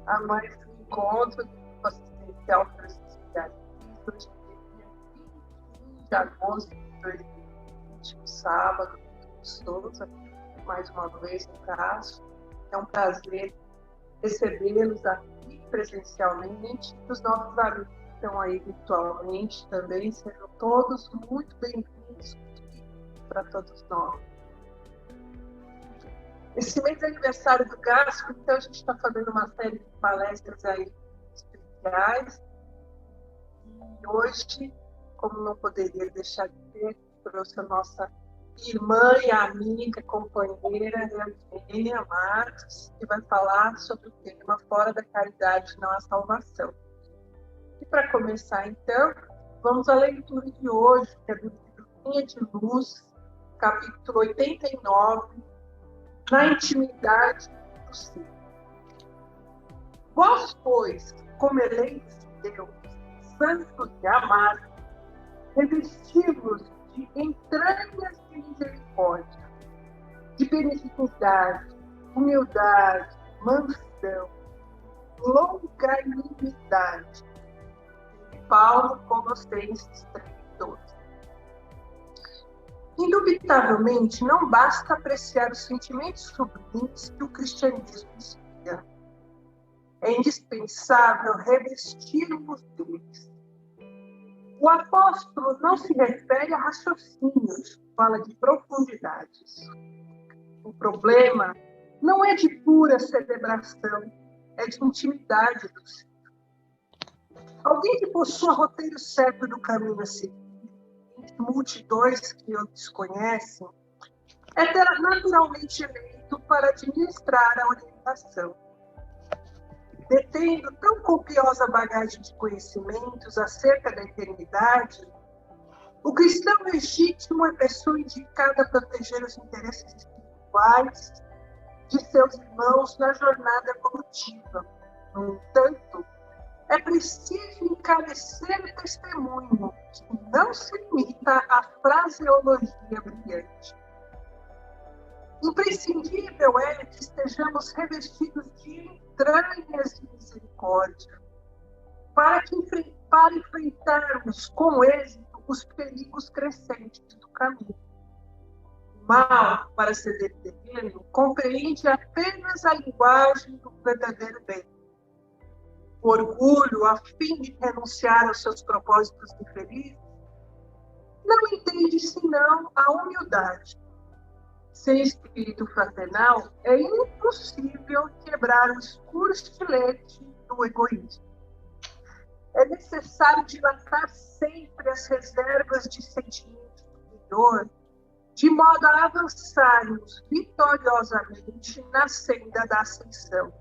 a mais um encontro do assistencial para os especialistas, dia 21 de agosto de 2020, no sábado, gostoso, mais uma vez no caso. É um prazer recebê-los aqui presencialmente, os nossos amigos que estão aí virtualmente também, sejam todos muito bem-vindos para todos nós. Esse mês é aniversário do GASCO, então a gente está fazendo uma série de palestras aí especiais. E hoje, como não poderia deixar de ter, trouxe a nossa irmã e amiga, companheira, Eugênia Marques, que vai falar sobre o tema Fora da Caridade Não Há Salvação. E para começar, então, vamos à leitura de hoje, que é do livro Linha de Luz, capítulo 89, Na Intimidade do Ser. Vós, pois, como eleitos de Deus, santos e amados, revesti-vos de entranhas de misericórdia, de benignidade, humildade, mansidão, longanimidade. Paulo, Colossenses 3:12. Indubitavelmente, não basta apreciar os sentimentos sublimes que o cristianismo inspira. É indispensável revestir-vos deles. O apóstolo não se refere a raciocínios, fala de profundidades. O problema não é de pura celebração, é de intimidade do ser. Alguém que possua roteiro certo do caminho a seguir, multidões que o desconhecem, é naturalmente eleito para administrar a orientação. Detendo tão copiosa bagagem de conhecimentos acerca da eternidade, o cristão legítimo é pessoa indicada a proteger os interesses espirituais de seus irmãos na jornada evolutiva. No entanto, é preciso encarecer o testemunho, que não se limita à fraseologia brilhante. Imprescindível é que estejamos revestidos de entranhas de misericórdia, para enfrentarmos com êxito os perigos crescentes do caminho. O mal, para ser determinado, compreende apenas a linguagem do verdadeiro bem. O orgulho, a fim de renunciar aos seus propósitos infelizes, não entende senão a humildade. Sem espírito fraternal, é impossível quebrar o escuro estilete do egoísmo. É necessário dilatar sempre as reservas de sentimento superior, de modo a avançarmos vitoriosamente na senda da ascensão.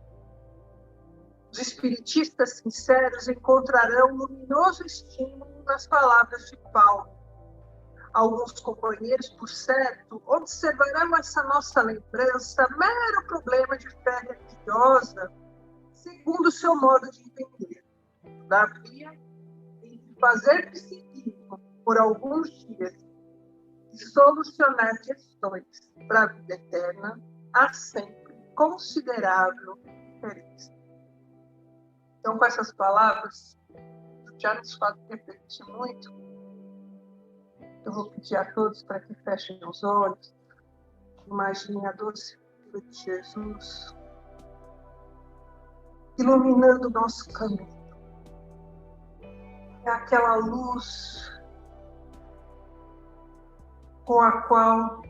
Os espiritistas sinceros encontrarão luminoso estímulo nas palavras de Paulo. Alguns companheiros, por certo, observarão essa nossa lembrança mero problema de fé religiosa, segundo o seu modo de entender. Todavia, entre fazer psiquismo por alguns dias e solucionar questões para a vida eterna, há sempre considerável diferença. Então, com essas palavras, já nos faz refletir muito. Eu vou pedir a todos para que fechem os olhos, imaginem a doce figura de Jesus iluminando o nosso caminho. É aquela luz com a qual,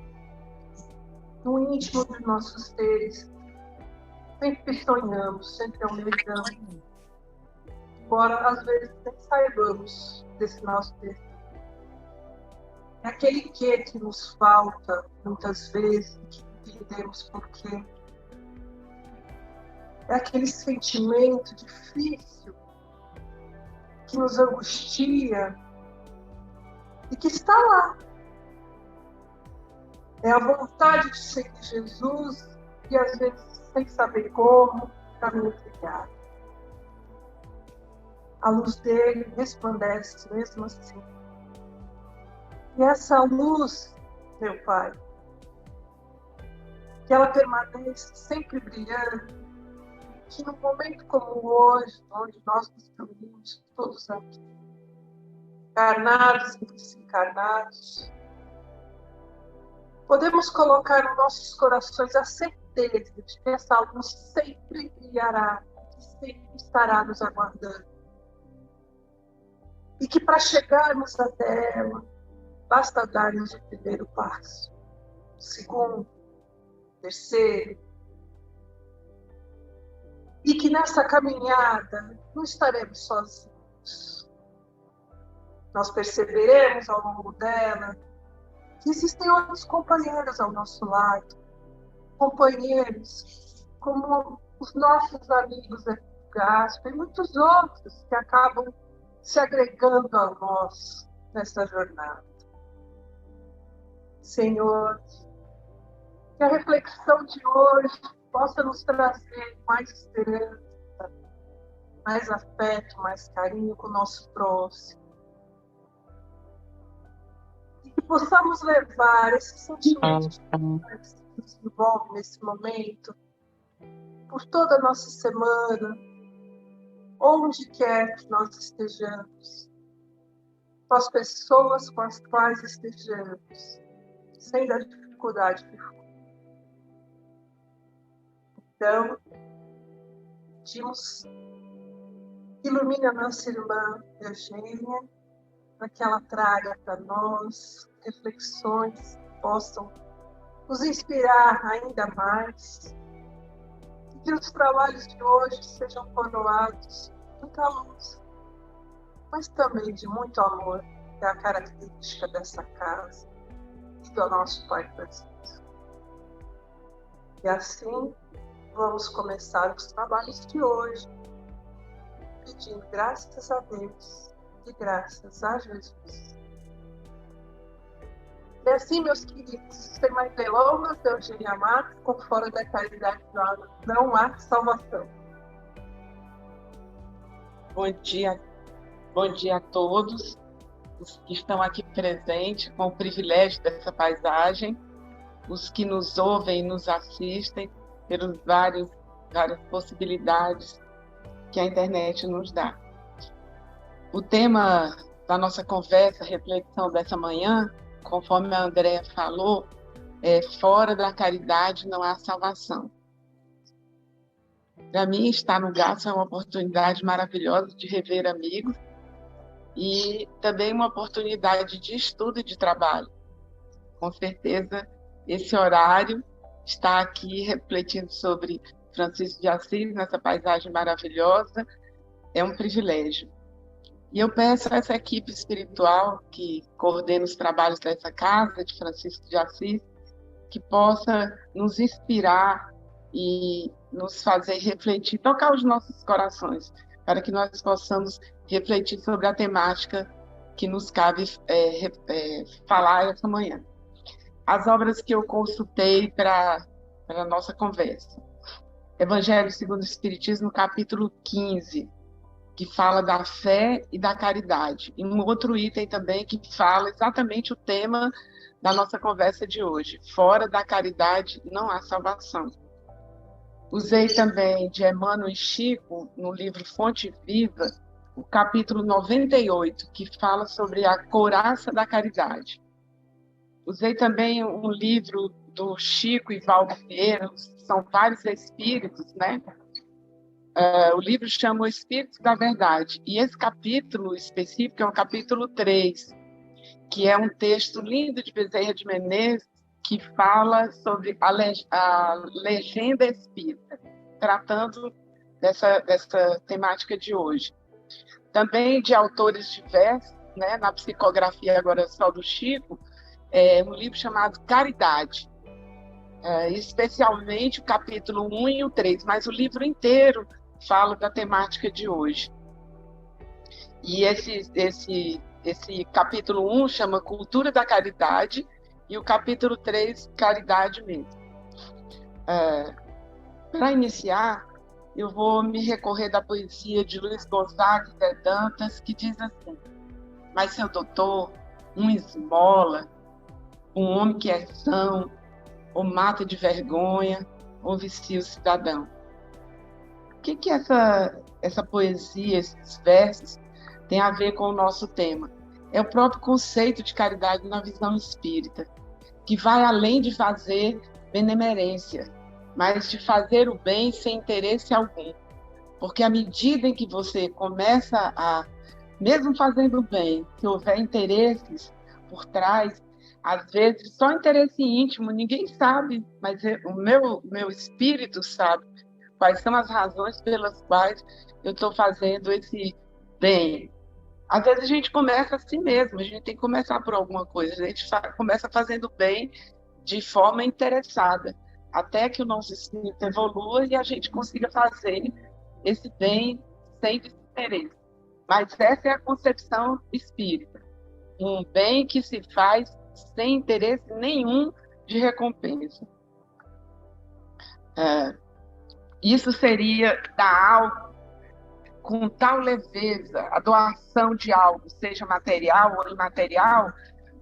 no íntimo dos nossos seres, sempre sonhamos, sempre almejamos, embora às vezes nem saibamos desse nosso desejo. É aquele que nos falta, muitas vezes, que entendemos por quê. É aquele sentimento difícil que nos angustia e que está lá. É a vontade de seguir Jesus e, às vezes, sem saber como, caminho trilhado. A luz dele resplandece mesmo assim. E essa luz, meu Pai, que ela permanece sempre brilhando, que num momento como hoje, onde nós nos reunimos todos aqui, encarnados e desencarnados, podemos colocar nos nossos corações a certeza de que essa luz sempre brilhará, que sempre estará nos aguardando. E que para chegarmos até ela, basta darmos o primeiro passo, o segundo, o terceiro. E que nessa caminhada não estaremos sozinhos. Nós perceberemos ao longo dela que existem outros companheiros ao nosso lado, companheiros como os nossos amigos aqui do Gaspar e muitos outros que acabam se agregando a nós nessa jornada. Senhor, que a reflexão de hoje possa nos trazer mais esperança, mais afeto, mais carinho com o nosso próximo. E que possamos levar esse sentimento de paz que nos envolve nesse momento por toda a nossa semana, onde quer que nós estejamos, com as pessoas com as quais estejamos, sem dar dificuldade que for. Então, pedimos, ilumine a nossa irmã Eugênia, para que ela traga para nós reflexões que possam nos inspirar ainda mais. E que os trabalhos de hoje sejam coroados de muita luz, mas também de muito amor, que é a característica dessa casa e do nosso Pai Francisco. E assim, vamos começar os trabalhos de hoje, pedindo graças a Deus e graças a Jesus. E assim, meus queridos, sem mais delongas, Eugênia Matos, com Fora da Caridade não há salvação. Bom dia a todos os que estão aqui presentes, com o privilégio dessa paisagem, os que nos ouvem e nos assistem, pelas várias possibilidades que a internet nos dá. O tema da nossa conversa, reflexão dessa manhã, conforme a Andréa falou, é fora da caridade não há salvação. Para mim, estar no GAS é uma oportunidade maravilhosa de rever amigos e também uma oportunidade de estudo e de trabalho. Com certeza, esse horário está aqui refletindo sobre Francisco de Assis, nessa paisagem maravilhosa, é um privilégio. E eu peço a essa equipe espiritual que coordena os trabalhos dessa casa de Francisco de Assis, que possa nos inspirar e nos fazer refletir, tocar os nossos corações, para que nós possamos refletir sobre a temática que nos cabe falar essa manhã. As obras que eu consultei para a nossa conversa. Evangelho segundo o Espiritismo, capítulo 15, que fala da fé e da caridade. E um outro item também que fala exatamente o tema da nossa conversa de hoje. Fora da caridade não há salvação. Usei também de Emmanuel e Chico, no livro Fonte Viva, o capítulo 98, que fala sobre a couraça da caridade. Usei também um livro do Chico e Valdo Vieira, são vários espíritos, né? O livro chama O Espírito da Verdade. E esse capítulo específico é o capítulo 3, que é um texto lindo de Bezerra de Menezes, que fala sobre a legenda espírita, tratando dessa temática de hoje. Também de autores diversos, né, na psicografia agora só do Chico, um livro chamado Caridade, especialmente o capítulo 1 e o 3, mas o livro inteiro fala da temática de hoje. E esse capítulo 1 chama Cultura da Caridade e o capítulo 3, Caridade mesmo. Para iniciar, eu vou me recorrer da poesia de Luiz Gonzaga de Dantas, que diz assim: mas, seu doutor, um esmola, um homem que é são, ou mata de vergonha, ou vicia o cidadão. que essa poesia, esses versos, tem a ver com o nosso tema? É o próprio conceito de caridade na visão espírita, que vai além de fazer benemerência, mas de fazer o bem sem interesse algum. Porque à medida em que você começa a, mesmo fazendo o bem, se houver interesses por trás, às vezes só interesse íntimo, ninguém sabe, mas o meu espírito sabe quais são as razões pelas quais eu estou fazendo esse bem. Às vezes a gente começa assim mesmo, a gente tem que começar por alguma coisa, a gente começa fazendo bem de forma interessada, até que o nosso espírito evolua e a gente consiga fazer esse bem sem desinteresse. Mas essa é a concepção espírita, um bem que se faz sem interesse nenhum de recompensa. Isso seria dar algo com tal leveza, a doação de algo, seja material ou imaterial,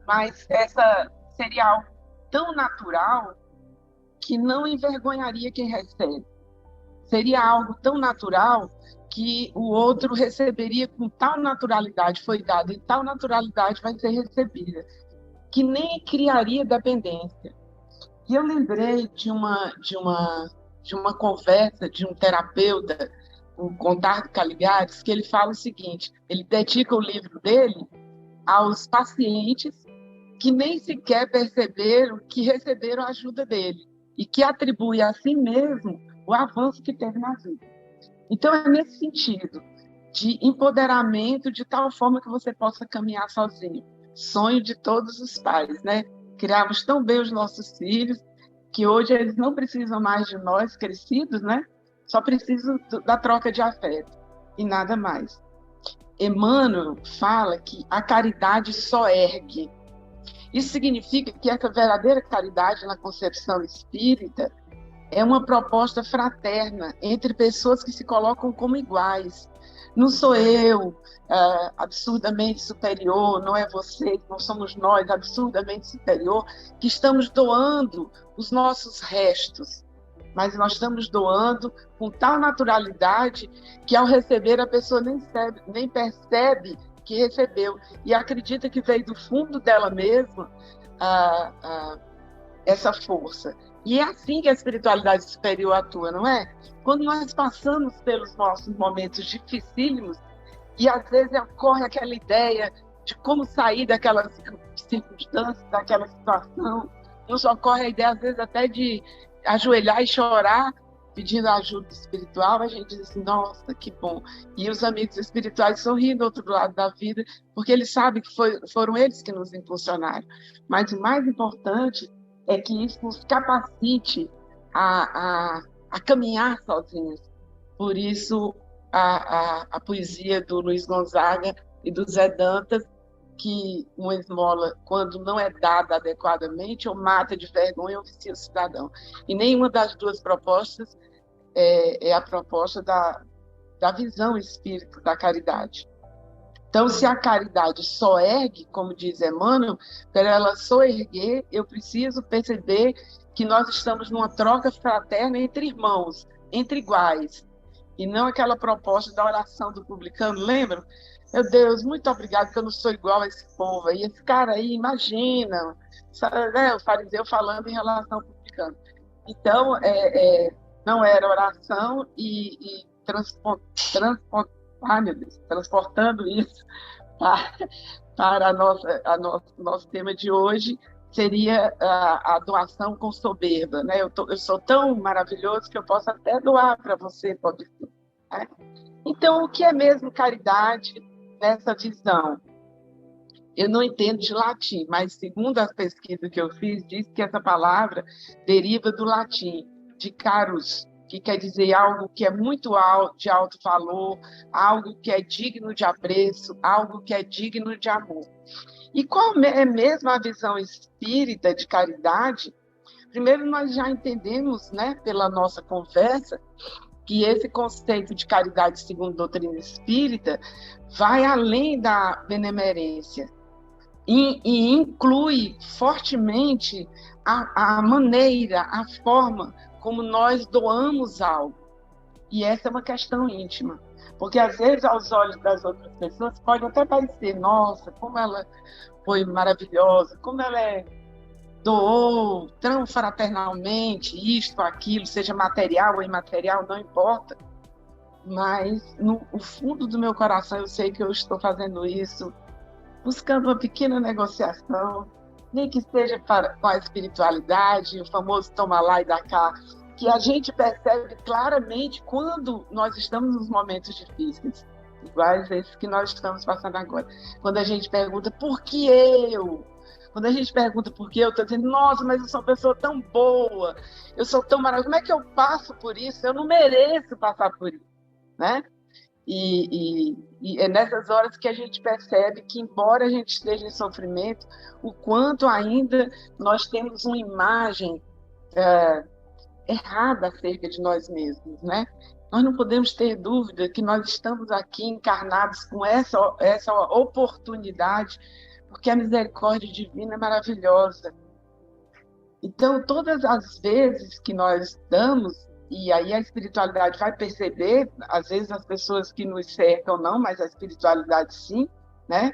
mas essa seria algo tão natural que não envergonharia quem recebe. Seria algo tão natural que o outro receberia com tal naturalidade, foi dado e tal naturalidade vai ser recebida, que nem criaria dependência. E eu lembrei de uma conversa de um terapeuta, o Contardo Caligares, que ele fala o seguinte, ele dedica o livro dele aos pacientes que nem sequer perceberam que receberam a ajuda dele e que atribui a si mesmo o avanço que teve na vida. Então, é nesse sentido de empoderamento de tal forma que você possa caminhar sozinho. Sonho de todos os pais, né? Criamos tão bem os nossos filhos que hoje eles não precisam mais de nós crescidos, né? Só precisam da troca de afeto e nada mais. Emmanuel fala que a caridade só ergue. Isso significa que essa verdadeira caridade na concepção espírita é uma proposta fraterna entre pessoas que se colocam como iguais. Não sou eu absurdamente superior, não é você, não somos nós absurdamente superior, que estamos doando os nossos restos, mas nós estamos doando com tal naturalidade que ao receber a pessoa nem percebe que recebeu e acredita que veio do fundo dela mesma essa força. E é assim que a espiritualidade superior atua, não é? Quando nós passamos pelos nossos momentos dificílimos e às vezes ocorre aquela ideia de como sair daquela circunstância, daquela situação, nos ocorre a ideia às vezes até de ajoelhar e chorar pedindo ajuda espiritual, a gente diz assim, nossa, que bom. E os amigos espirituais sorriem do outro lado da vida, porque eles sabem que foram eles que nos impulsionaram. Mas o mais importante é que isso nos capacite a caminhar sozinhos. Por isso, a poesia do Luiz Gonzaga e do Zé Dantas, que uma esmola, quando não é dada adequadamente, ou mata de vergonha ou vicia o cidadão. E nenhuma das duas propostas é a proposta da visão espírita da caridade. Então, se a caridade só ergue, como diz Emmanuel, para ela só erguer, eu preciso perceber que nós estamos numa troca fraterna entre irmãos, entre iguais, e não aquela proposta da oração do publicano, lembram? Meu Deus, muito obrigado, que eu não sou igual a esse povo aí. Esse cara aí, imagina, sabe, né, o fariseu falando em relação ao publicano. Então, não era oração e transportando isso para nosso tema de hoje, seria a doação com soberba. Né? Eu sou tão maravilhoso que eu posso até doar para você, pode ser. Né? Então, o que é mesmo caridade nessa visão? Eu não entendo de latim, mas segundo as pesquisas que eu fiz, diz que essa palavra deriva do latim, de carus, que quer dizer algo que é muito de alto valor, algo que é digno de apreço, algo que é digno de amor. E qual é mesmo a visão espírita de caridade? Primeiro, nós já entendemos, né, pela nossa conversa, que esse conceito de caridade segundo a doutrina espírita vai além da benemerência e inclui fortemente a maneira, a forma como nós doamos algo. E essa é uma questão íntima. Porque, às vezes, aos olhos das outras pessoas, pode até parecer, nossa, como ela foi maravilhosa, como ela doou tão fraternalmente, isto, aquilo, seja material ou imaterial, não importa. Mas, no fundo do meu coração, eu sei que eu estou fazendo isso buscando uma pequena negociação, nem que seja com a espiritualidade, o famoso toma lá e dá cá, que a gente percebe claramente quando nós estamos nos momentos difíceis, iguais esses que nós estamos passando agora. Quando a gente pergunta, por que eu? Quando a gente pergunta por que eu, estou dizendo, nossa, mas eu sou uma pessoa tão boa, eu sou tão maravilhosa, como é que eu passo por isso? Eu não mereço passar por isso, né? E é nessas horas que a gente percebe que, embora a gente esteja em sofrimento, o quanto ainda nós temos uma imagem errada acerca de nós mesmos, né? Nós não podemos ter dúvida que nós estamos aqui encarnados com essa oportunidade, porque a misericórdia divina é maravilhosa. Então, todas as vezes que nós damos, e aí a espiritualidade vai perceber, às vezes as pessoas que nos cercam não, mas a espiritualidade sim, né?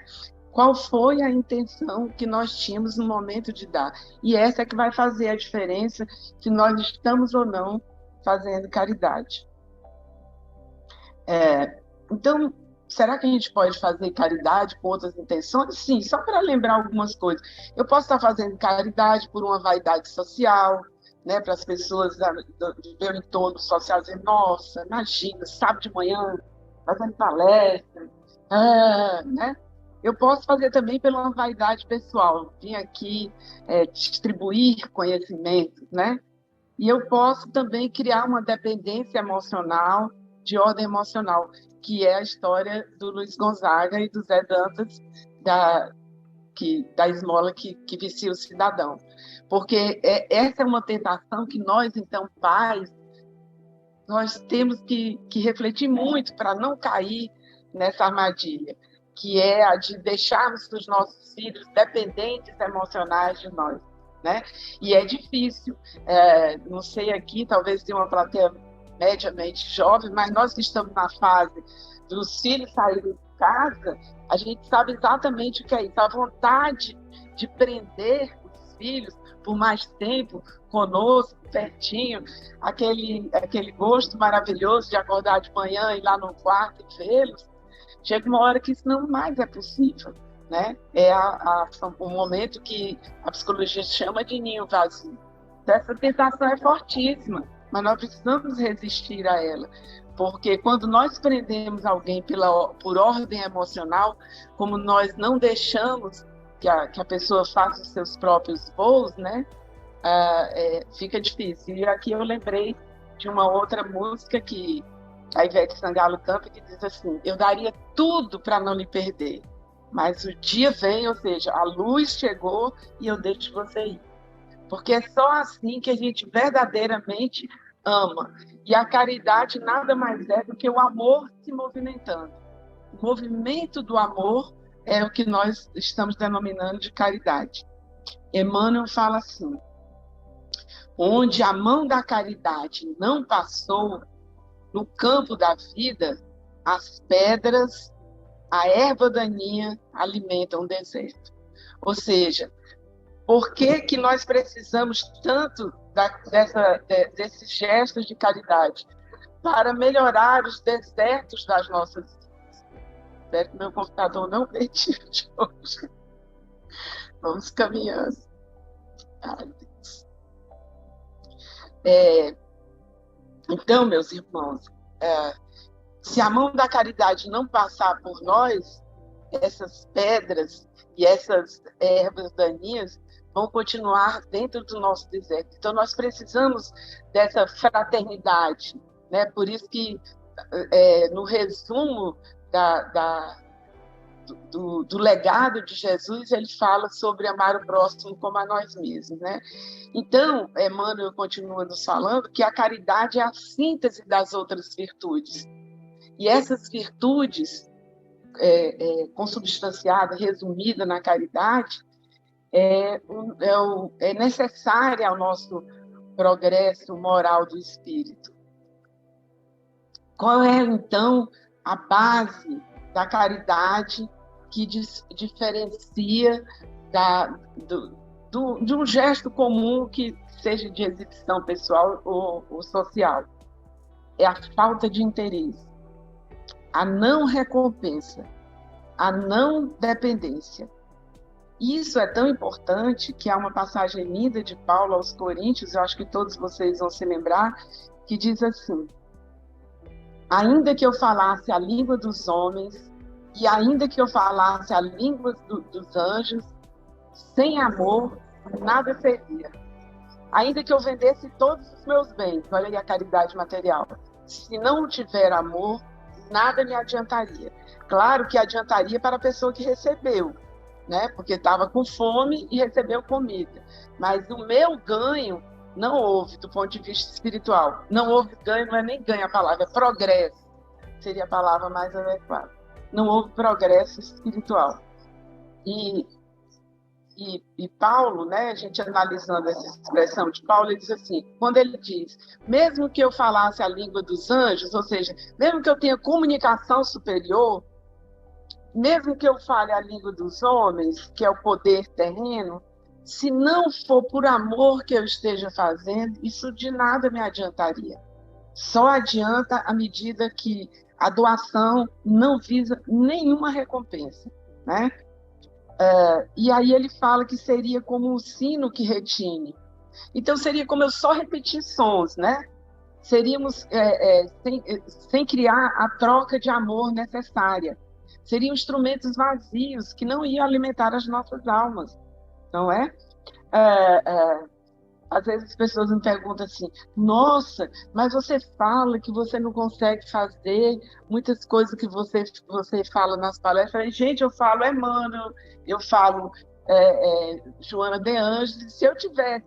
Qual foi a intenção que nós tínhamos no momento de dar? E essa é que vai fazer a diferença se nós estamos ou não fazendo caridade. Então, será que a gente pode fazer caridade com outras intenções? Sim, só para lembrar algumas coisas. Eu posso estar fazendo caridade por uma vaidade social, né, para as pessoas do meu entorno social dizer, nossa, imagina, sábado de manhã, fazendo palestra, né? Eu posso fazer também pela uma vaidade pessoal, vim aqui distribuir conhecimento, né? E eu posso também criar uma dependência emocional, de ordem emocional, que é a história do Luiz Gonzaga e do Zé Dantas, da esmola que vicia o cidadão. Porque essa é uma tentação que nós, então, pais, nós temos que refletir muito para não cair nessa armadilha, que é a de deixarmos os nossos filhos dependentes emocionais de nós, né? E é difícil. Não sei aqui, talvez tenha uma plateia mediamente jovem, mas nós que estamos na fase dos filhos saírem de casa, a gente sabe exatamente o que é isso, a vontade de prender os filhos por mais tempo conosco, pertinho, aquele gosto maravilhoso de acordar de manhã, ir lá no quarto e vê-los. Chega uma hora que isso não mais é possível, né? É o momento que a psicologia chama de ninho vazio. Essa tentação é fortíssima, mas nós precisamos resistir a ela, porque quando nós prendemos alguém por ordem emocional, como nós não deixamos que a pessoa faça os seus próprios voos, né? Fica difícil. E aqui eu lembrei de uma outra música que a Ivete Sangalo canta, que diz assim, eu daria tudo para não lhe perder, mas o dia vem, ou seja, a luz chegou e eu deixo você ir. Porque é só assim que a gente verdadeiramente ama. E a caridade nada mais é do que o amor se movimentando. O movimento do amor é o que nós estamos denominando de caridade. Emmanuel fala assim, onde a mão da caridade não passou, no campo da vida, as pedras, a erva daninha alimentam o deserto. Ou seja, por que nós precisamos tanto desses gestos de caridade? Para melhorar os desertos das nossas vidas. Espero que meu computador não perdiu de hoje. Vamos caminhando. Ai, Deus. Então, meus irmãos, se a mão da caridade não passar por nós, essas pedras e essas ervas daninhas vão continuar dentro do nosso deserto. Então, nós precisamos dessa fraternidade, né? Por isso que, no resumo do legado de Jesus, ele fala sobre amar o próximo como a nós mesmos, né? Então, Emmanuel continua nos falando que a caridade é a síntese das outras virtudes. E essas virtudes, consubstanciada, resumida na caridade, é necessária ao nosso progresso moral do espírito. Qual é, então, a base da caridade que diferencia de um gesto comum que seja de exibição pessoal ou social? É a falta de interesse, a não recompensa, a não dependência. Isso é tão importante que há uma passagem linda de Paulo aos Coríntios, eu acho que todos vocês vão se lembrar, que diz assim: ainda que eu falasse a língua dos homens e ainda que eu falasse a língua dos anjos, sem amor, nada seria. Ainda que eu vendesse todos os meus bens, olha aí a caridade material, se não tiver amor, nada me adiantaria. Claro que adiantaria para a pessoa que recebeu, né? Porque estava com fome e recebeu comida. Mas o meu ganho não houve, do ponto de vista espiritual. Não houve ganho, não é nem ganho a palavra, é progresso. Seria a palavra mais adequada. Não houve progresso espiritual. E Paulo, né, a gente analisando essa expressão de Paulo, ele diz assim, quando ele diz, mesmo que eu falasse a língua dos anjos, ou seja, mesmo que eu tenha comunicação superior, mesmo que eu fale a língua dos homens, que é o poder terreno, se não for por amor que eu esteja fazendo, isso de nada me adiantaria. Só adianta à medida que a doação não visa nenhuma recompensa, né? E aí ele fala que seria como um sino que retine. Então seria como eu só repetir sons, né? Seríamos sem criar a troca de amor necessária. Seriam instrumentos vazios que não iam alimentar as nossas almas, não é? Às vezes as pessoas me perguntam assim, nossa, mas você fala que você não consegue fazer muitas coisas que você fala nas palestras. Gente, eu falo Emmanuel, eu falo Joana de Ângeles. Se eu tivesse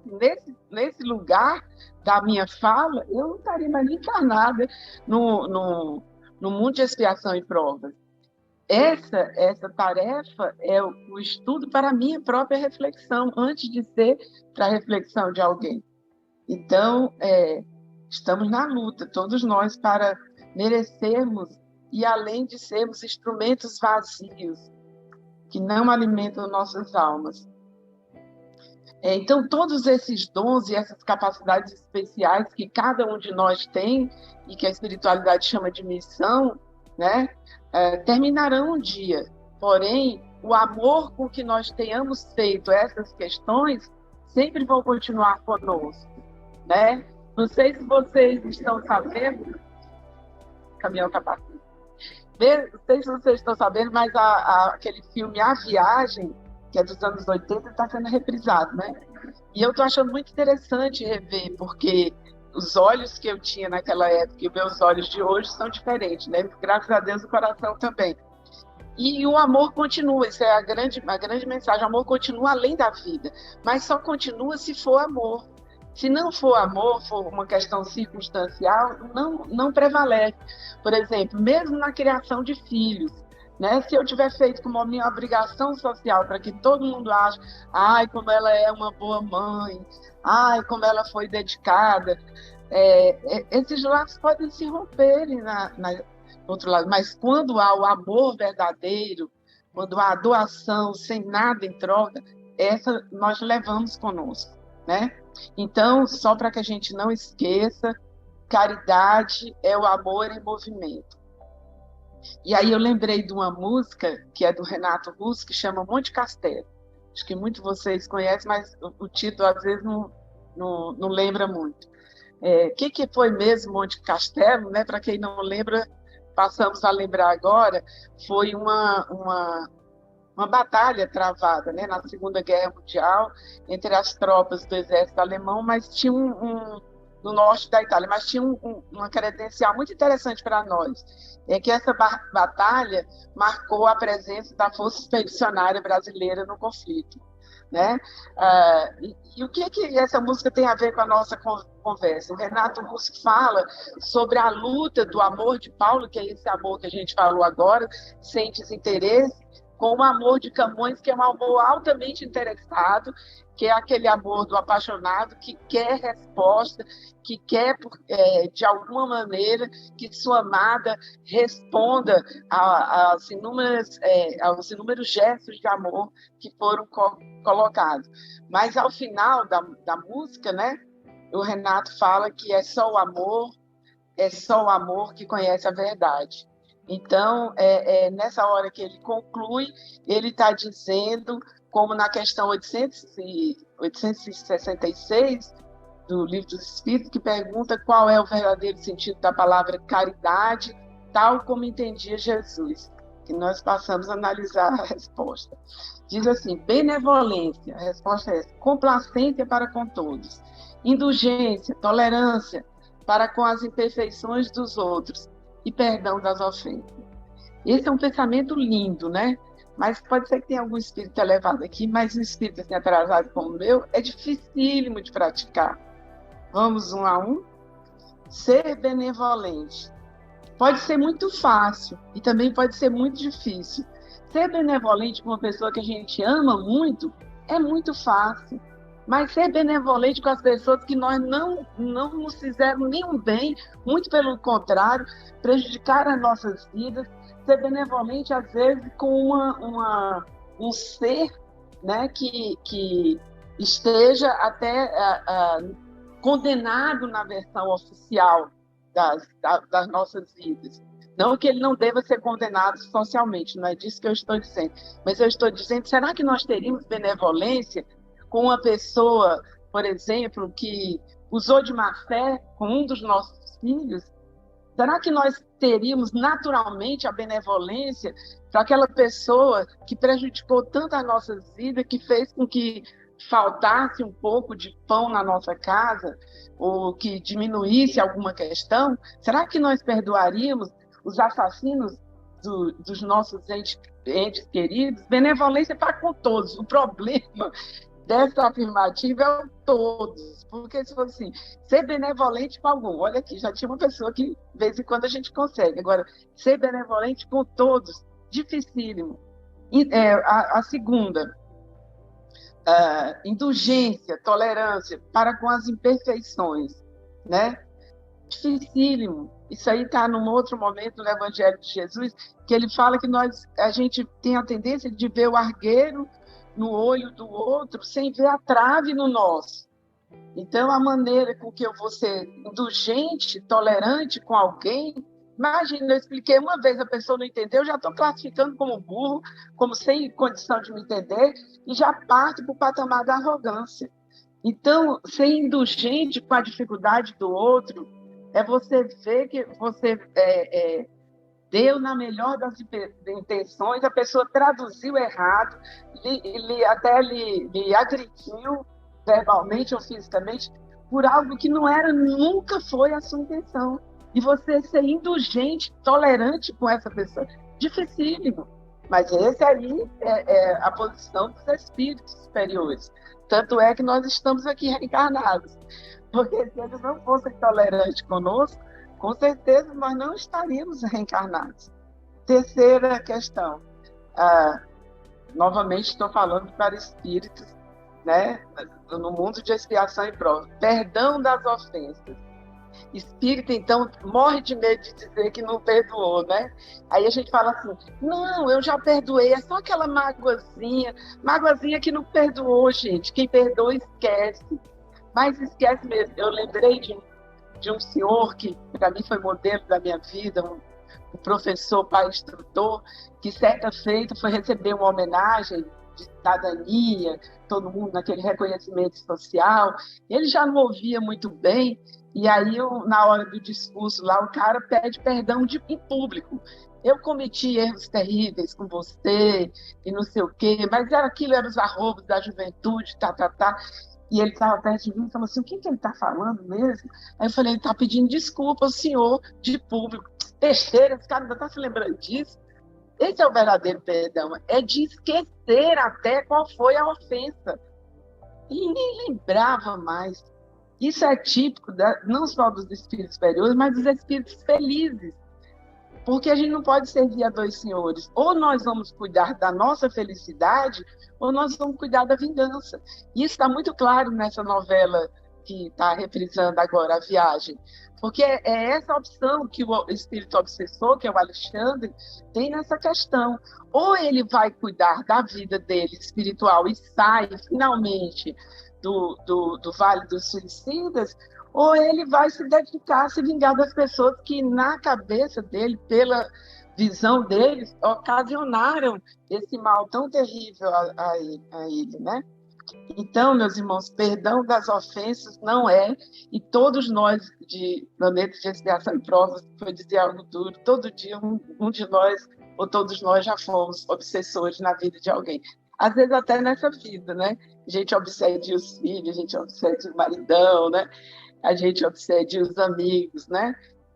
nesse lugar da minha fala, eu não estaria mais encarnada no mundo de expiação e provas. Essa tarefa é o estudo para a minha própria reflexão, antes de ser para a reflexão de alguém. Então, estamos na luta, todos nós, para merecermos e, além de sermos instrumentos vazios, que não alimentam nossas almas. Então, todos esses dons e essas capacidades especiais que cada um de nós tem, e que a espiritualidade chama de missão, né? Terminarão um dia. Porém, o amor com que nós tenhamos feito essas questões sempre vão continuar conosco, né? Não sei se vocês estão sabendo, o caminhão está passando. Não sei se vocês estão sabendo, mas aquele filme A Viagem, que é dos anos 80, está sendo reprisado, né? E eu estou achando muito interessante rever, porque os olhos que eu tinha naquela época e os meus olhos de hoje são diferentes, né? Graças a Deus o coração também. E o amor continua, isso é a grande mensagem, o amor continua além da vida, mas só continua se for amor. Se não for amor, for uma questão circunstancial, não prevalece. Por exemplo, mesmo na criação de filhos, né? Se eu tiver feito como a minha obrigação social para que todo mundo ache, ai, como ela é uma boa mãe, ai, como ela foi dedicada, esses laços podem se romperem do outro lado, mas quando há o amor verdadeiro, quando há a doação sem nada em troca, essa nós levamos conosco, né? Então, só para que a gente não esqueça, caridade é o amor em movimento. E aí eu lembrei de uma música que é do Renato Russo, que chama Monte Castelo. Acho que muitos de vocês conhecem, mas o título às vezes não lembra muito. O que foi mesmo Monte Castelo, né? Para quem não lembra, passamos a lembrar agora, foi uma batalha travada, né, na Segunda Guerra Mundial entre as tropas do exército alemão, mas tinha no norte da Itália, mas tinha uma credencial muito interessante para nós, é que essa batalha marcou a presença da Força Expedicionária Brasileira no conflito, né? E o que essa música tem a ver com a nossa conversa? O Renato Russo fala sobre a luta do amor de Paulo, que é esse amor que a gente falou agora, sem desinteresse, com o amor de Camões, que é um amor altamente interessado, que é aquele amor do apaixonado que quer resposta, que quer, de alguma maneira, que sua amada responda aos inúmeros gestos de amor que foram colocados. Mas, ao final da música, né, o Renato fala que é só o amor que conhece a verdade. Então, nessa hora que ele conclui, ele está dizendo, como na questão 866 do Livro dos Espíritos, que pergunta qual é o verdadeiro sentido da palavra caridade, tal como entendia Jesus, que nós passamos a analisar a resposta. Diz assim: benevolência, a resposta é essa, complacência para com todos, indulgência, tolerância para com as imperfeições dos outros e perdão das ofensas. Esse é um pensamento lindo, né? Mas pode ser que tenha algum espírito elevado aqui, mas um espírito assim, atrasado como o meu é dificílimo de praticar. Vamos um a um? Ser benevolente. Pode ser muito fácil e também pode ser muito difícil. Ser benevolente com uma pessoa que a gente ama muito é muito fácil. Mas ser benevolente com as pessoas que nós não nos fizeram nenhum bem, muito pelo contrário, prejudicaram as nossas vidas. Ser benevolente, às vezes, com um ser, né, que esteja até condenado na versão oficial das nossas vidas. Não que ele não deva ser condenado socialmente, não é disso que eu estou dizendo. Mas eu estou dizendo, será que nós teríamos benevolência com uma pessoa, por exemplo, que usou de má fé com um dos nossos filhos? Será que nós teríamos naturalmente a benevolência para aquela pessoa que prejudicou tanto as nossas vidas, que fez com que faltasse um pouco de pão na nossa casa, ou que diminuísse alguma questão? Será que nós perdoaríamos os assassinos dos nossos entes queridos? Benevolência para com todos. O problema dessa afirmativa é o todos, porque se fosse assim, ser benevolente com algum, olha aqui, já tinha uma pessoa que de vez em quando a gente consegue, agora, ser benevolente com todos, dificílimo. A segunda, indulgência, tolerância para com as imperfeições, né? Dificílimo. Isso aí está num outro momento no Evangelho de Jesus, que ele fala que a gente tem a tendência de ver o argueiro no olho do outro, sem ver a trave no nosso. Então, a maneira com que eu vou ser indulgente, tolerante com alguém, imagina, eu expliquei uma vez, a pessoa não entendeu, eu já estou classificando como burro, como sem condição de me entender, e já parto para o patamar da arrogância. Então, ser indulgente com a dificuldade do outro é você ver que você deu na melhor das intenções, a pessoa traduziu errado, até lhe agrediu verbalmente ou fisicamente por algo que nunca foi a sua intenção. E você ser indulgente, tolerante com essa pessoa, dificílimo. Mas esse aí é a posição dos espíritos superiores. Tanto é que nós estamos aqui reencarnados. Porque se eles não fossem tolerantes conosco, com certeza nós não estaríamos reencarnados. Terceira questão. Novamente estou falando para espíritos, né, no mundo de expiação e prova. Perdão das ofensas. Espírito, então, morre de medo de dizer que não perdoou, né? Aí a gente fala assim, não, eu já perdoei, é só aquela mágoazinha que não perdoou, gente. Quem perdoa esquece. Mas esquece mesmo. Eu lembrei de um senhor que, para mim, foi modelo da minha vida, um professor, pai instrutor, que certa feita foi receber uma homenagem de cidadania, todo mundo naquele reconhecimento social. Ele já não ouvia muito bem, e aí, na hora do discurso lá, o cara pede perdão em público. Eu cometi erros terríveis com você, e não sei o quê, mas aquilo era os arrobos da juventude, E ele estava perto de mim e falou assim, o que ele está falando mesmo? Aí eu falei, ele está pedindo desculpa ao senhor de público. Besteira, esse cara ainda está se lembrando disso. Esse é o verdadeiro perdão, é de esquecer até qual foi a ofensa. E nem lembrava mais. Isso é típico não só dos espíritos superiores, mas dos espíritos felizes. Porque a gente não pode servir a dois senhores. Ou nós vamos cuidar da nossa felicidade, ou nós vamos cuidar da vingança. Isso está muito claro nessa novela que está reprisando agora, A Viagem. Porque é essa opção que o espírito obsessor, que é o Alexandre, tem nessa questão. Ou ele vai cuidar da vida dele espiritual e sai finalmente do Vale dos Suicidas, ou ele vai se dedicar a se vingar das pessoas que, na cabeça dele, pela visão deles, ocasionaram esse mal tão terrível a ele, né? Então, meus irmãos, perdão das ofensas não é, e todos nós de Planeta de Expiação e Provas, foi dizer algo duro, todo dia um de nós, ou todos nós já fomos obsessores na vida de alguém. Às vezes até nessa vida, né? A gente obsede os filhos, a gente obsede o maridão, né? A gente obsede os amigos, né?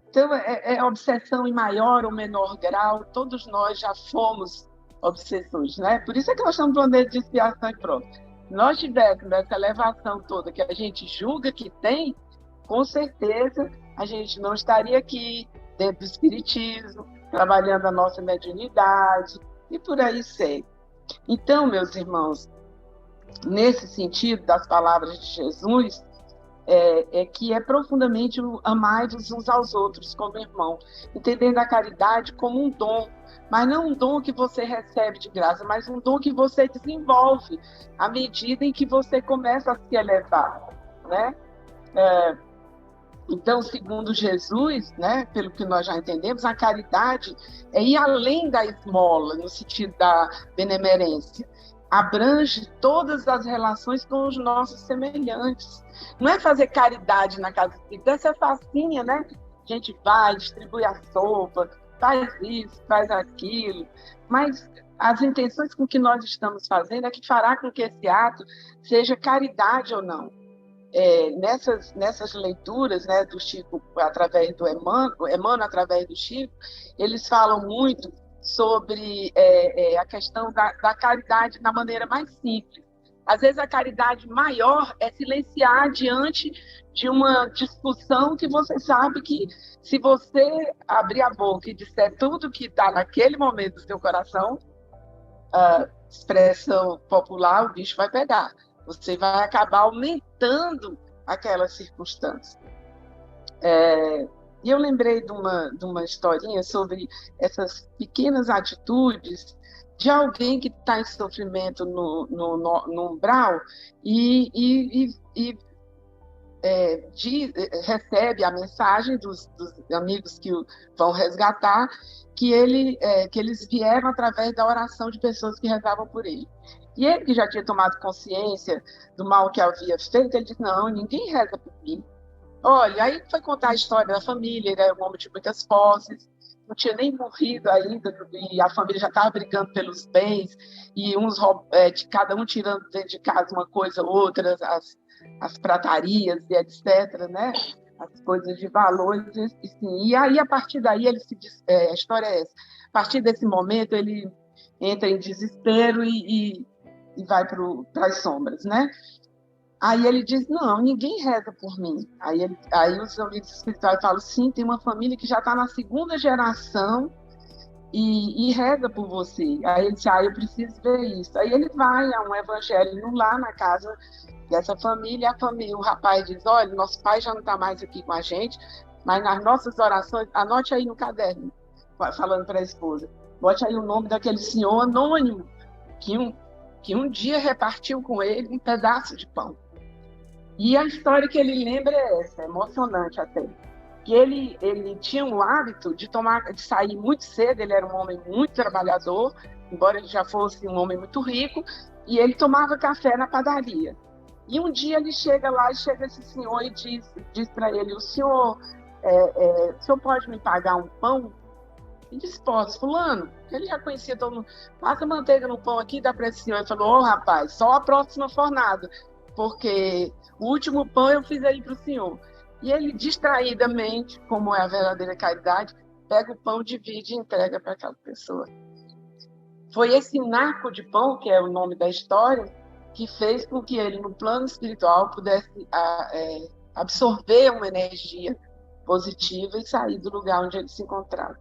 Então, é obsessão em maior ou menor grau, todos nós já fomos obsessores, né? Por isso é que nós estamos no planeta de expiação e prova. Se nós tivéssemos essa elevação toda que a gente julga que tem, com certeza a gente não estaria aqui dentro do espiritismo, trabalhando a nossa mediunidade e por aí segue. Então, meus irmãos, nesse sentido das palavras de Jesus, que é profundamente amai-vos uns aos outros como irmão, entendendo a caridade como um dom, mas não um dom que você recebe de graça, mas um dom que você desenvolve à medida em que você começa a se elevar, né? Então, segundo Jesus, né, pelo que nós já entendemos, a caridade é ir além da esmola, no sentido da benemerência. Abrange todas as relações com os nossos semelhantes. Não é fazer caridade na casa espírita, essa é facinha, né? A gente vai, distribui a sopa, faz isso, faz aquilo, mas as intenções com que nós estamos fazendo é que fará com que esse ato seja caridade ou não. Nessas leituras, né, do Chico através do Emmanuel através do Chico, eles falam muito sobre a questão da caridade na maneira mais simples. Às vezes a caridade maior é silenciar diante de uma discussão que você sabe que, se você abrir a boca e disser tudo que está naquele momento do seu coração, a expressão popular, o bicho vai pegar. Você vai acabar aumentando aquela circunstância. E eu lembrei de uma historinha sobre essas pequenas atitudes de alguém que está em sofrimento no umbral e recebe a mensagem dos amigos que vão resgatar, que eles vieram através da oração de pessoas que rezavam por ele. E ele, que já tinha tomado consciência do mal que havia feito, ele disse: não, ninguém reza por mim. Olha, aí foi contar a história da família, ele era um homem de muitas posses, não tinha nem morrido ainda, e a família já estava brigando pelos bens, e cada um tirando dentro de casa uma coisa ou outra, as pratarias e etc., né? As coisas de valores, assim. E aí, a partir daí, a história é essa. A partir desse momento, ele entra em desespero e vai para as sombras, né? Aí ele diz: não, ninguém reza por mim. Aí os amigos espirituais falam: sim, tem uma família que já está na segunda geração e reza por você. Aí ele diz: eu preciso ver isso. Aí ele vai a um evangelho lá na casa dessa família, o rapaz diz: olha, nosso pai já não está mais aqui com a gente, mas nas nossas orações, anote aí no caderno, falando para a esposa, bote aí o nome daquele senhor anônimo que um dia repartiu com ele um pedaço de pão. E a história que ele lembra é essa, emocionante até, que ele tinha o hábito de sair muito cedo, ele era um homem muito trabalhador, embora ele já fosse um homem muito rico, e ele tomava café na padaria. E um dia ele chega lá, e chega esse senhor e diz para ele: o senhor pode me pagar um pão? Ele disse: posso, fulano. Ele já conhecia todo mundo. Passa manteiga no pão aqui, dá para esse senhor. Ele falou: rapaz, só a próxima fornada, porque o último pão eu fiz aí para o senhor. E ele, distraidamente, como é a verdadeira caridade, pega o pão, divide e entrega para aquela pessoa. Foi esse naco de pão, que é o nome da história, que fez com que ele, no plano espiritual, pudesse absorver uma energia positiva e sair do lugar onde ele se encontrava.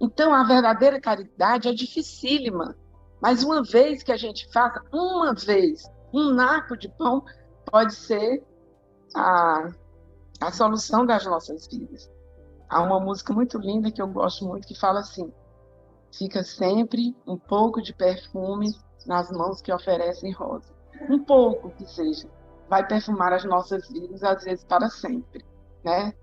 Então, a verdadeira caridade é dificílima, mas uma vez que a gente faça, uma vez, um naco de pão pode ser a solução das nossas vidas. Há uma música muito linda que eu gosto muito que fala assim: fica sempre um pouco de perfume nas mãos que oferecem rosa. Um pouco que seja, vai perfumar as nossas vidas, às vezes para sempre, né?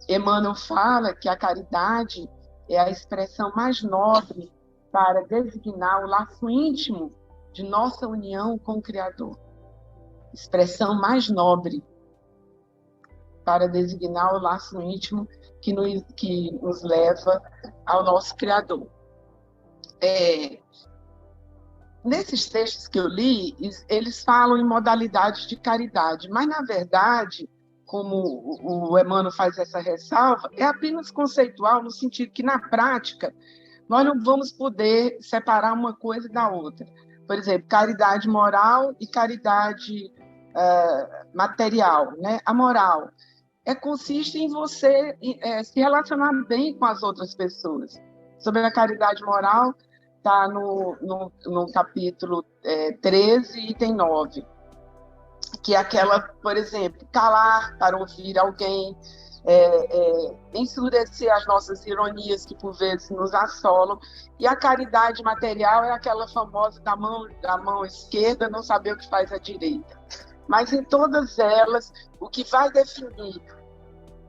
Emmanuel fala que a caridade é a expressão mais nobre para designar o laço íntimo de nossa união com o Criador. Expressão mais nobre para designar o laço íntimo que nos leva ao nosso Criador. Nesses textos que eu li, eles falam em modalidades de caridade, mas, na verdade, como o Emmanuel faz essa ressalva, é apenas conceitual, no sentido que, na prática, nós não vamos poder separar uma coisa da outra. Por exemplo, caridade moral e caridade material, né? A moral consiste em você se relacionar bem com as outras pessoas. Sobre a caridade moral, está no capítulo 13, item 9, que é aquela, por exemplo, calar para ouvir alguém, ensurecer as nossas ironias que por vezes nos assolam, e a caridade material é aquela famosa da mão esquerda não saber o que faz a direita. Mas em todas elas, o que vai definir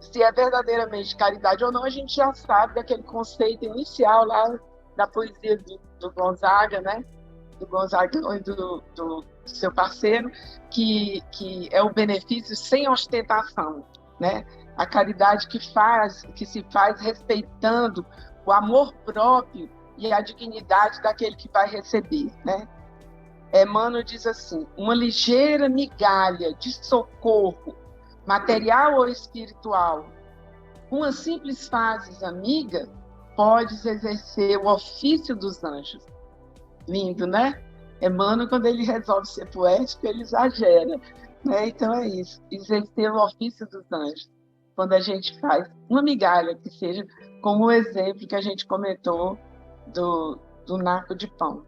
se é verdadeiramente caridade ou não, a gente já sabe daquele conceito inicial lá da poesia do Gonzaga, né? Do Gonzaga e do seu parceiro, que é o benefício sem ostentação, né? A caridade que se faz respeitando o amor próprio e a dignidade daquele que vai receber, né? Emmanuel diz assim: uma ligeira migalha de socorro, material ou espiritual, uma simples fase amiga, podes exercer o ofício dos anjos. Lindo, né? Emmanuel, quando ele resolve ser poético, ele exagera, né? Então é isso, exercer o ofício dos anjos. Quando a gente faz uma migalha, que seja como o exemplo que a gente comentou do naco de pão.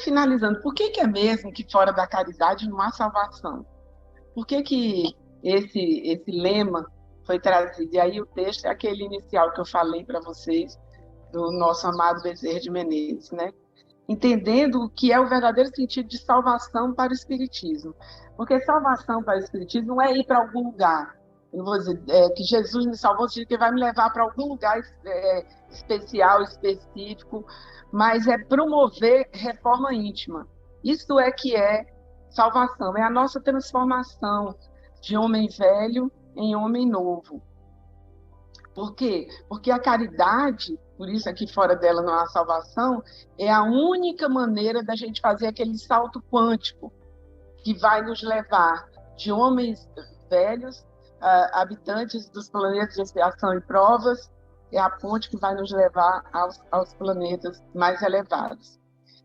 Finalizando, por que é mesmo que fora da caridade não há salvação? Por que esse lema foi trazido? E aí o texto é aquele inicial que eu falei para vocês, do nosso amado Bezerra de Menezes, né? Entendendo o que é o verdadeiro sentido de salvação para o Espiritismo. Porque salvação para o Espiritismo não é ir para algum lugar. Eu não vou dizer que Jesus me salvou, que ele vai me levar para algum lugar especial, específico, mas é promover reforma íntima. Isso é que é salvação, é a nossa transformação de homem velho em homem novo. Por quê? Porque a caridade, por isso aqui fora dela não há salvação, é a única maneira da gente fazer aquele salto quântico que vai nos levar de homens velhos, habitantes dos planetas de expiação e provas, é a ponte que vai nos levar aos planetas mais elevados.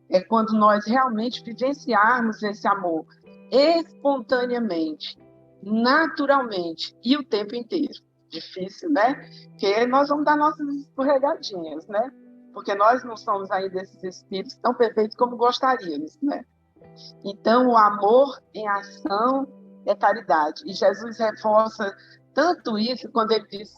É quando nós realmente vivenciarmos esse amor espontaneamente, naturalmente e o tempo inteiro. Difícil, né? Porque nós vamos dar nossas escorregadinhas, né? Porque nós não somos ainda esses espíritos tão perfeitos como gostaríamos, né? Então, o amor em ação é caridade. E Jesus reforça tanto isso quando ele diz: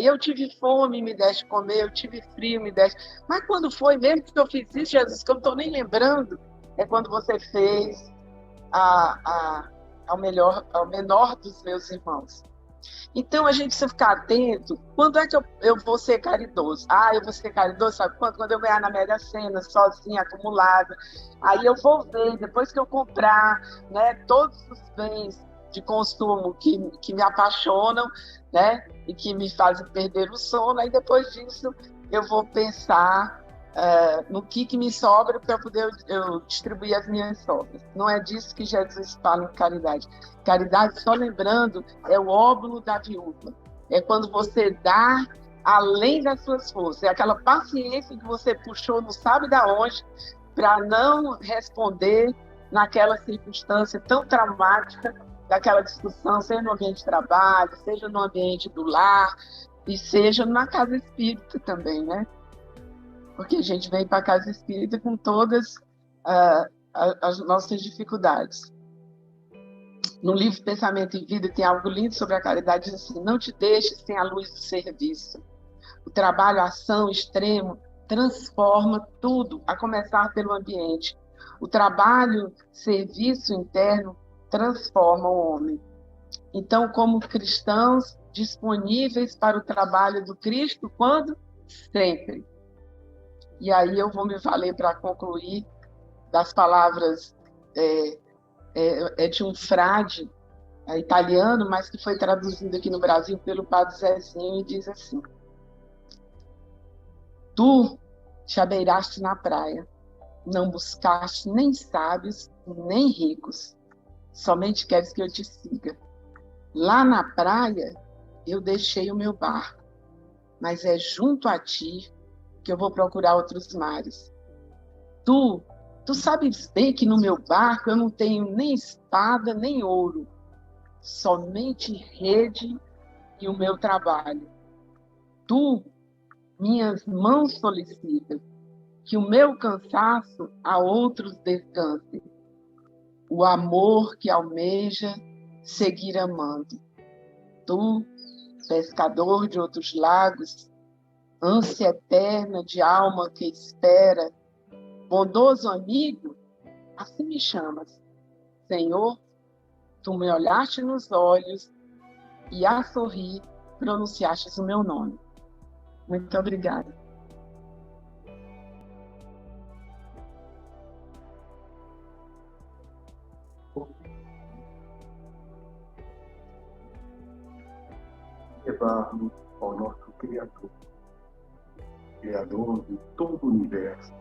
eu tive fome, me deste comer, eu tive frio, me deste... Mas quando foi mesmo que eu fiz isso, Jesus, que eu não estou nem lembrando, é quando você fez ao menor dos meus irmãos. Então, a gente precisa ficar atento. Quando é que eu vou ser caridoso? Eu vou ser caridoso, sabe quando? Quando eu ganhar na Mega Sena, sozinha, acumulada. Aí eu vou ver, depois que eu comprar, né, todos os bens de consumo que me apaixonam, né, e que me fazem perder o sono, aí depois disso eu vou pensar no que me sobra para poder eu distribuir as minhas sobras. Não é disso que Jesus fala em caridade. Caridade, só lembrando, é o óbolo da viúva. É quando você dá além das suas forças. É aquela paciência que você puxou, não sabe de onde, para não responder naquela circunstância tão traumática daquela discussão, seja no ambiente de trabalho, seja no ambiente do lar, E seja na casa espírita também, né? Porque a gente vem para a casa espírita com todas as nossas dificuldades. No livro Pensamento em Vida tem algo lindo sobre a caridade, diz assim: não te deixes sem a luz do serviço. O trabalho, a ação extremo, transforma tudo, a começar pelo ambiente. O trabalho, serviço interno, transforma o homem. Então, como cristãos disponíveis para o trabalho do Cristo, quando? Sempre. E aí eu vou me valer para concluir das palavras de um frade italiano, mas que foi traduzido aqui no Brasil pelo Padre Zezinho, e diz assim: tu te abeiraste na praia, não buscaste nem sábios, nem ricos, somente queres que eu te siga. Lá na praia eu deixei o meu barco, mas é junto a ti que eu vou procurar outros mares. Tu sabes bem que no meu barco eu não tenho nem espada, nem ouro, somente rede e o meu trabalho. Tu, minhas mãos solicitas, que o meu cansaço a outros descanse. O amor que almeja seguir amando. Tu, pescador de outros lagos, ânsia eterna de alma que espera, bondoso amigo, assim me chamas. Senhor, tu me olhaste nos olhos e a sorrir pronunciastes o meu nome. Muito obrigada. Levar-nos ao nosso Criador, Criador de todo o universo.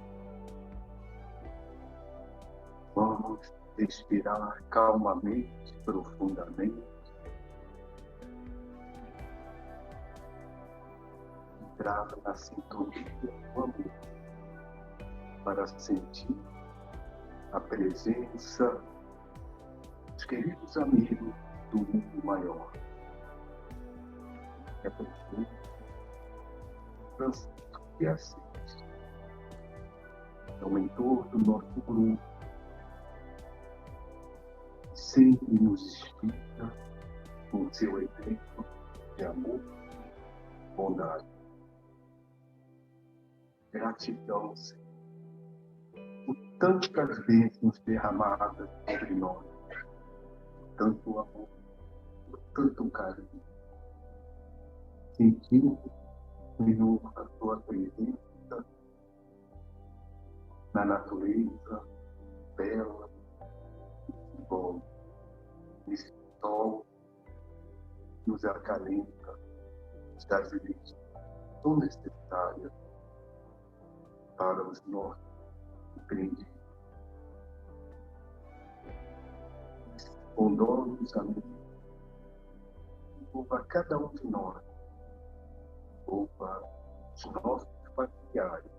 Vamos respirar calmamente, profundamente, entrar na sintonia do amor, para sentir a presença dos queridos amigos do mundo maior. É preciso Francisco de Assis, é o mentor do nosso grupo, sempre nos inspira com seu exemplo de amor, bondade. Gratidão, Senhor, por tantas bênçãos derramadas sobre nós, por tanto amor, por tanto carinho. Sentimos, Senhor, a tua presença na natureza bela e bom. Esse sol nos acalenta, nos dá as energias tão necessárias para os nossos empreendimentos. Bondosos amigos, envolva cada um de nós, envolva os nossos familiares,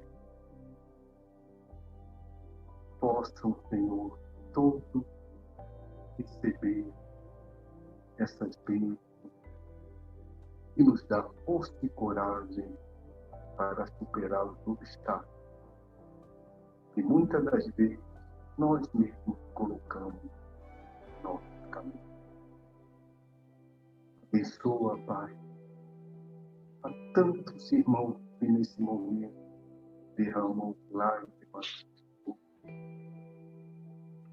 possam, Senhor, todos receber essas bênçãos e nos dar força e coragem para superar os obstáculos que muitas das vezes nós mesmos colocamos no nosso caminho. Abençoa, Pai, a tantos irmãos que nesse momento derramam lágrimas,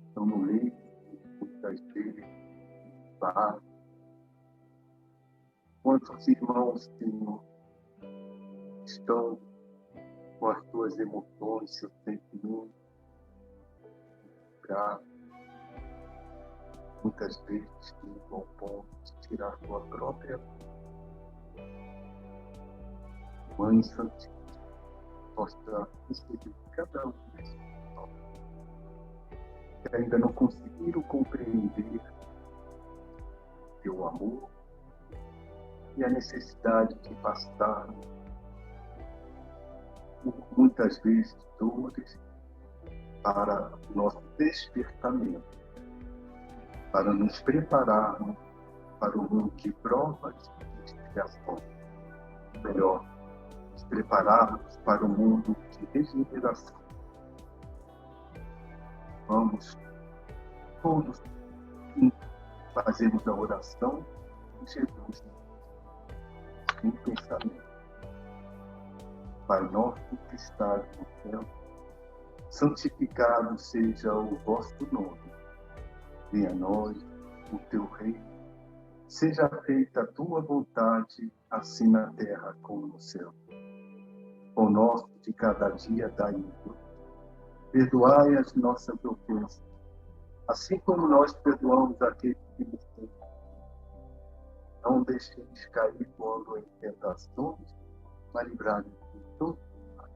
estão no leito, muitas vezes, bar. Quantos irmãos, Senhor, estão com as suas emoções, seus sentimentos, muitas vezes chegam ao ponto de tirar sua própria vida. Mãe Santíssima, possa receber cada um desses irmãos que ainda não conseguiram compreender teu amor e a necessidade de passar por muitas vezes dores para nosso despertamento, para nos prepararmos para o mundo de provas e expiações. melhor nos prepararmos para o mundo de regeneração. Vamos todos fazermos a oração de Jesus em pensamento. Pai nosso que estás no céu, santificado seja o vosso nome. Venha a nós o teu reino. Seja feita a tua vontade, assim na terra como no céu. O nosso de cada dia dai-nos. Perdoai as nossas ofensas, assim como nós perdoamos aqueles que nos têm. Não deixeis cair quando em tentações, mas livrai-nos de todo mal.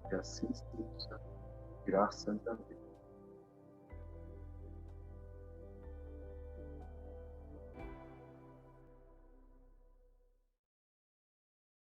Que assim seja, graças a Deus.